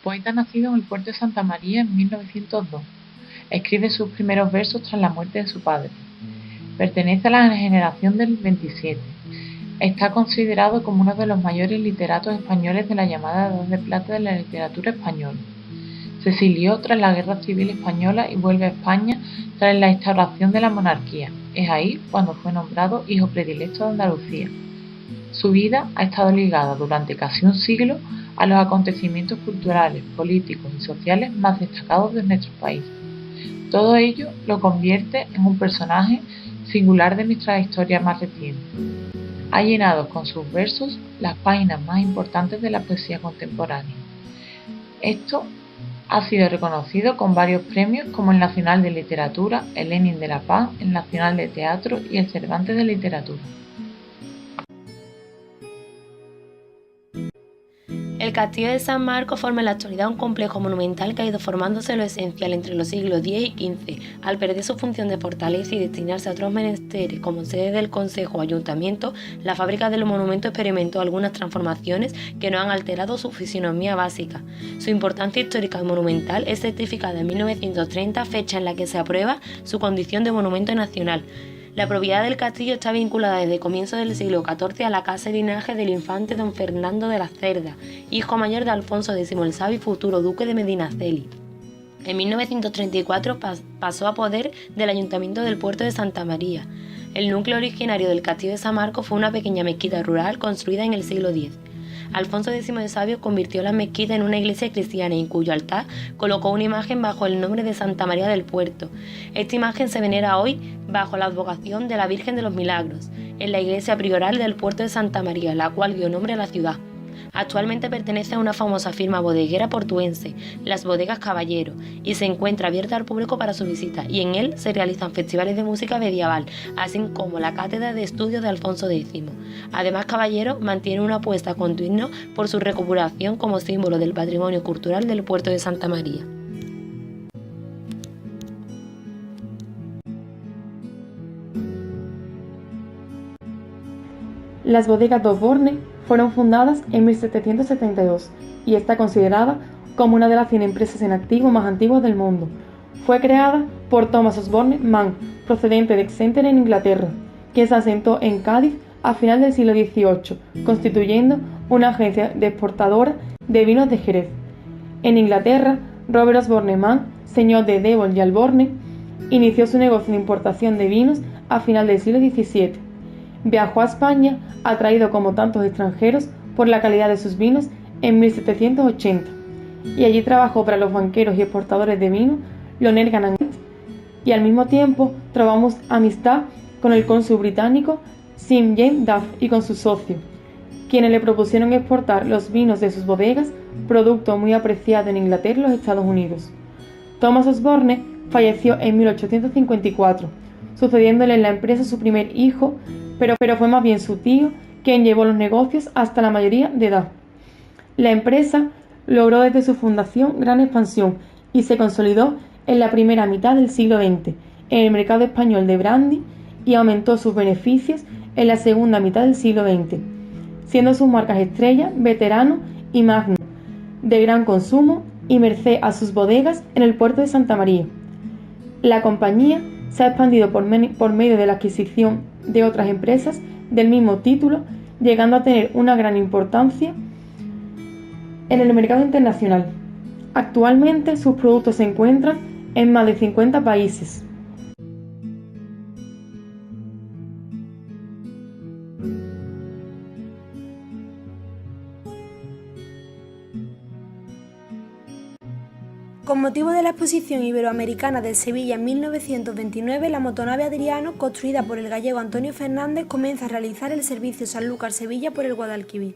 Poeta nacido en el puerto de Santa María en 1902. Escribe sus primeros versos tras la muerte de su padre. Pertenece a la generación del 27. Está considerado como uno de los mayores literatos españoles de la llamada Edad de Plata de la literatura española. Se exilió tras la Guerra Civil Española y vuelve a España tras la instauración de la monarquía. Es ahí cuando fue nombrado hijo predilecto de Andalucía. Su vida ha estado ligada durante casi un siglo a los acontecimientos culturales, políticos y sociales más destacados de nuestro país. Todo ello lo convierte en un personaje singular de nuestra historia más reciente. Ha llenado con sus versos las páginas más importantes de la poesía contemporánea. Esto ha sido reconocido con varios premios como el Nacional de Literatura, el Lenin de la Paz, el Nacional de Teatro y el Cervantes de Literatura. El Castillo de San Marcos forma en la actualidad un complejo monumental que ha ido formándose lo esencial entre los siglos X y XV. Al perder su función de fortaleza y destinarse a otros menesteres como sede del Consejo o Ayuntamiento, la fábrica del monumento experimentó algunas transformaciones que no han alterado su fisonomía básica. Su importancia histórica y monumental es certificada en 1930, fecha en la que se aprueba su condición de monumento nacional. La propiedad del castillo está vinculada desde comienzos del siglo XIV a la casa y linaje del infante don Fernando de la Cerda, hijo mayor de Alfonso X el Sabio y futuro duque de Medinaceli. En 1934 pasó a poder del Ayuntamiento del puerto de Santa María. El núcleo originario del castillo de San Marcos fue una pequeña mezquita rural construida en el siglo X. Alfonso X el Sabio convirtió la mezquita en una iglesia cristiana y en cuyo altar colocó una imagen bajo el nombre de Santa María del Puerto. Esta imagen se venera hoy bajo la advocación de la Virgen de los Milagros, en la iglesia prioral del puerto de Santa María, la cual dio nombre a la ciudad. Actualmente pertenece a una famosa firma bodeguera portuense, Las Bodegas Caballero, y se encuentra abierta al público para su visita, y en él se realizan festivales de música medieval, así como la Cátedra de Estudios de Alfonso X. Además, Caballero mantiene una apuesta continua por su recuperación como símbolo del patrimonio cultural del puerto de Santa María. Las bodegas d'Osborne fueron fundadas en 1772 y está considerada como una de las 100 empresas en activo más antiguas del mundo. Fue creada por Thomas Osborne Mann, procedente de Exeter en Inglaterra, quien se asentó en Cádiz a final del siglo XVIII, constituyendo una agencia de exportadora de vinos de Jerez. En Inglaterra, Robert Osborne Mann, señor de Devon y Alborne, inició su negocio de importación de vinos a final del siglo XVII. Viajó a España, atraído como tantos extranjeros por la calidad de sus vinos, en 1780, y allí trabajó para los banqueros y exportadores de vino Lionel Gannon, y al mismo tiempo trabamos amistad con el cónsul británico Sir James Duff y con su socio, quienes le propusieron exportar los vinos de sus bodegas, producto muy apreciado en Inglaterra y los Estados Unidos. Thomas Osborne falleció en 1854, sucediéndole en la empresa su primer hijo, pero fue más bien su tío quien llevó los negocios hasta la mayoría de edad. La empresa logró desde su fundación gran expansión y se consolidó en la primera mitad del siglo XX en el mercado español de brandy y aumentó sus beneficios en la segunda mitad del siglo XX, siendo sus marcas Estrella, Veterano y Magnum de gran consumo y merced a sus bodegas en el puerto de Santa María. La compañía se ha expandido por medio de la adquisición de otras empresas del mismo título, llegando a tener una gran importancia en el mercado internacional. Actualmente sus productos se encuentran en más de 50 países. Con motivo de la Exposición Iberoamericana de Sevilla en 1929, la motonave Adriano, construida por el gallego Antonio Fernández, comienza a realizar el servicio Sanlúcar-Sevilla por el Guadalquivir.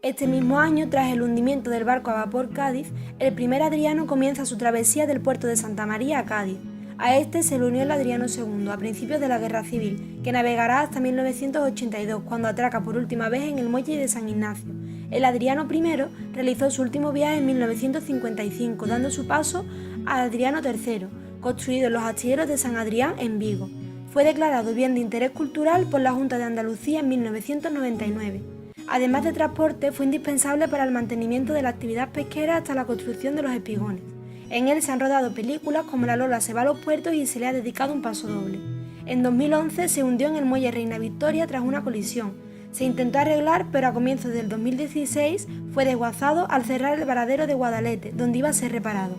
Este mismo año, tras el hundimiento del barco a vapor Cádiz, el primer Adriano comienza su travesía del puerto de Santa María a Cádiz. A este se le unió el Adriano II a principios de la Guerra Civil, que navegará hasta 1982, cuando atraca por última vez en el muelle de San Ignacio. El Adriano I realizó su último viaje en 1955, dando su paso al Adriano III, construido en los astilleros de San Adrián en Vigo. Fue declarado bien de interés cultural por la Junta de Andalucía en 1999. Además de transporte, fue indispensable para el mantenimiento de la actividad pesquera hasta la construcción de los espigones. En él se han rodado películas como La Lola se va a los puertos y se le ha dedicado un paso doble. En 2011 se hundió en el muelle Reina Victoria tras una colisión. Se intentó arreglar, pero a comienzos del 2016 fue desguazado al cerrar el varadero de Guadalete, donde iba a ser reparado.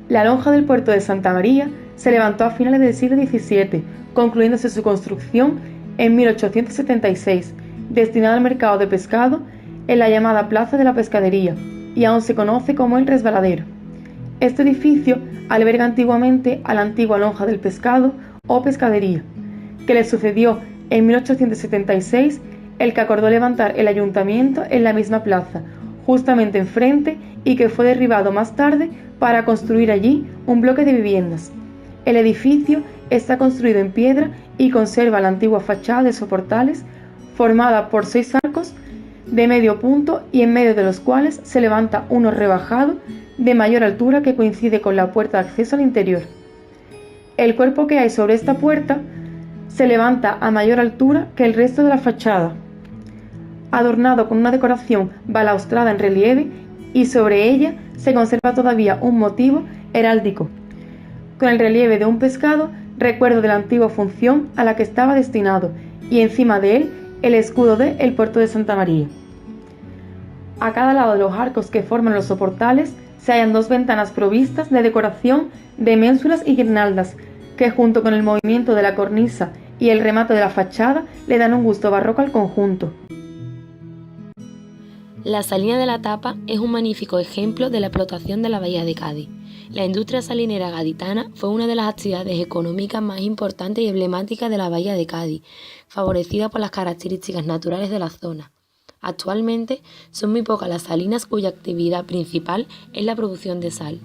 La lonja del puerto de Santa María se levantó a finales del siglo XVII, concluyéndose su construcción en 1876, destinada al mercado de pescado en la llamada Plaza de la Pescadería, y aún se conoce como el Resbaladero. Este edificio alberga antiguamente a la antigua lonja del pescado o pescadería, que le sucedió en 1876 el que acordó levantar el ayuntamiento en la misma plaza, justamente enfrente, y que fue derribado más tarde para construir allí un bloque de viviendas. El edificio está construido en piedra y conserva la antigua fachada de soportales, formada por 6 arcos de medio punto y en medio de los cuales se levanta uno rebajado de mayor altura que coincide con la puerta de acceso al interior. El cuerpo que hay sobre esta puerta se levanta a mayor altura que el resto de la fachada, adornado con una decoración balaustrada en relieve, y sobre ella se conserva todavía un motivo heráldico, con el relieve de un pescado, recuerdo de la antigua función a la que estaba destinado, y encima de él el escudo de el puerto de Santa María. A cada lado de los arcos que forman los soportales se hallan 2 ventanas provistas de decoración de ménsulas y guirnaldas, que junto con el movimiento de la cornisa y el remate de la fachada le dan un gusto barroco al conjunto. La salina de la Tapa es un magnífico ejemplo de la explotación de la bahía de Cádiz. La industria salinera gaditana fue una de las actividades económicas más importantes y emblemáticas de la bahía de Cádiz, favorecida por las características naturales de la zona. Actualmente son muy pocas las salinas cuya actividad principal es la producción de sal.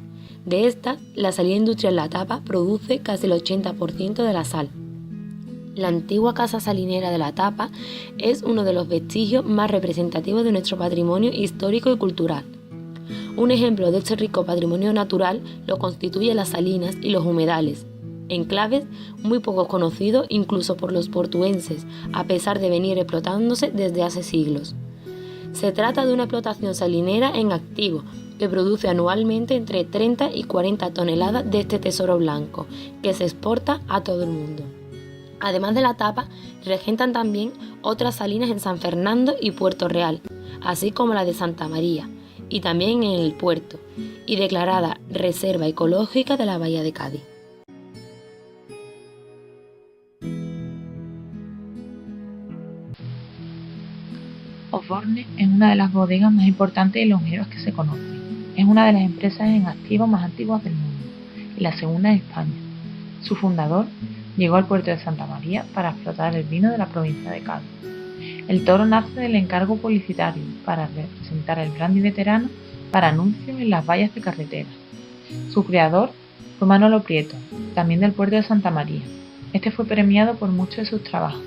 De esta, la salina industrial La Tapa produce casi el 80% de la sal. La antigua casa salinera de La Tapa es uno de los vestigios más representativos de nuestro patrimonio histórico y cultural. Un ejemplo de este rico patrimonio natural lo constituyen las salinas y los humedales, enclaves muy poco conocidos incluso por los portuenses, a pesar de venir explotándose desde hace siglos. Se trata de una explotación salinera en activo, que produce anualmente entre 30 y 40 toneladas de este tesoro blanco, que se exporta a todo el mundo. Además de La Tapa, regentan también otras salinas en San Fernando y Puerto Real, así como la de Santa María, y también en el puerto, y declarada Reserva Ecológica de la Bahía de Cádiz. Osborne es una de las bodegas más importantes y longevas que se conocen. Es una de las empresas en activo más antiguas del mundo y la segunda en España. Su fundador llegó al puerto de Santa María para explotar el vino de la provincia de Cádiz. El toro nace del encargo publicitario para representar el brandy veterano para anuncios en las vallas de carretera. Su creador fue Manolo Prieto, también del puerto de Santa María. Este fue premiado por muchos de sus trabajos.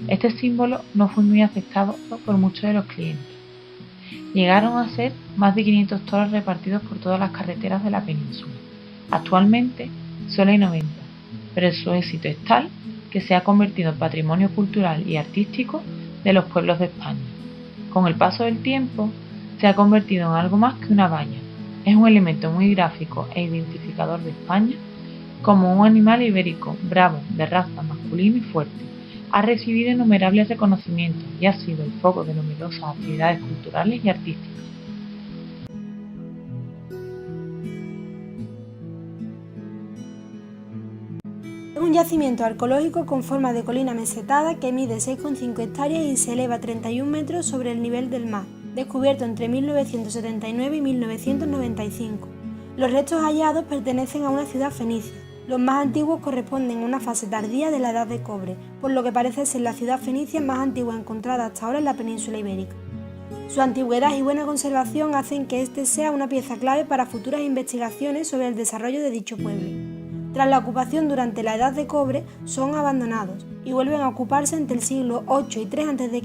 Este símbolo no fue muy aceptado por muchos de los clientes. Llegaron a ser más de 500 toros repartidos por todas las carreteras de la península. Actualmente solo hay 90, pero su éxito es tal que se ha convertido en patrimonio cultural y artístico de los pueblos de España. Con el paso del tiempo, se ha convertido en algo más que una valla. Es un elemento muy gráfico e identificador de España como un animal ibérico, bravo, de raza, masculino y fuerte. Ha recibido innumerables reconocimientos y ha sido el foco de numerosas actividades culturales y artísticas. Es un yacimiento arqueológico con forma de colina mesetada que mide 6,5 hectáreas y se eleva 31 metros sobre el nivel del mar, descubierto entre 1979 y 1995. Los restos hallados pertenecen a una ciudad fenicia. Los más antiguos corresponden a una fase tardía de la Edad de Cobre, por lo que parece ser la ciudad fenicia más antigua encontrada hasta ahora en la península ibérica. Su antigüedad y buena conservación hacen que este sea una pieza clave para futuras investigaciones sobre el desarrollo de dicho pueblo. Tras la ocupación durante la Edad de Cobre, son abandonados y vuelven a ocuparse entre el siglo VIII y III a.C.,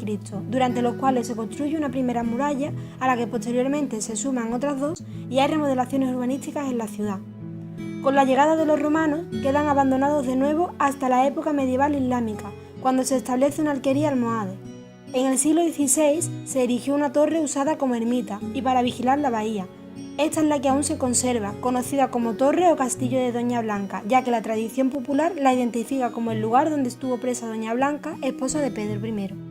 durante los cuales se construye una primera muralla a la que posteriormente se suman otras dos y hay remodelaciones urbanísticas en la ciudad. Con la llegada de los romanos quedan abandonados de nuevo hasta la época medieval islámica, cuando se establece una alquería almohade. En el siglo XVI se erigió una torre usada como ermita y para vigilar la bahía. Esta es la que aún se conserva, conocida como Torre o Castillo de Doña Blanca, ya que la tradición popular la identifica como el lugar donde estuvo presa Doña Blanca, esposa de Pedro I.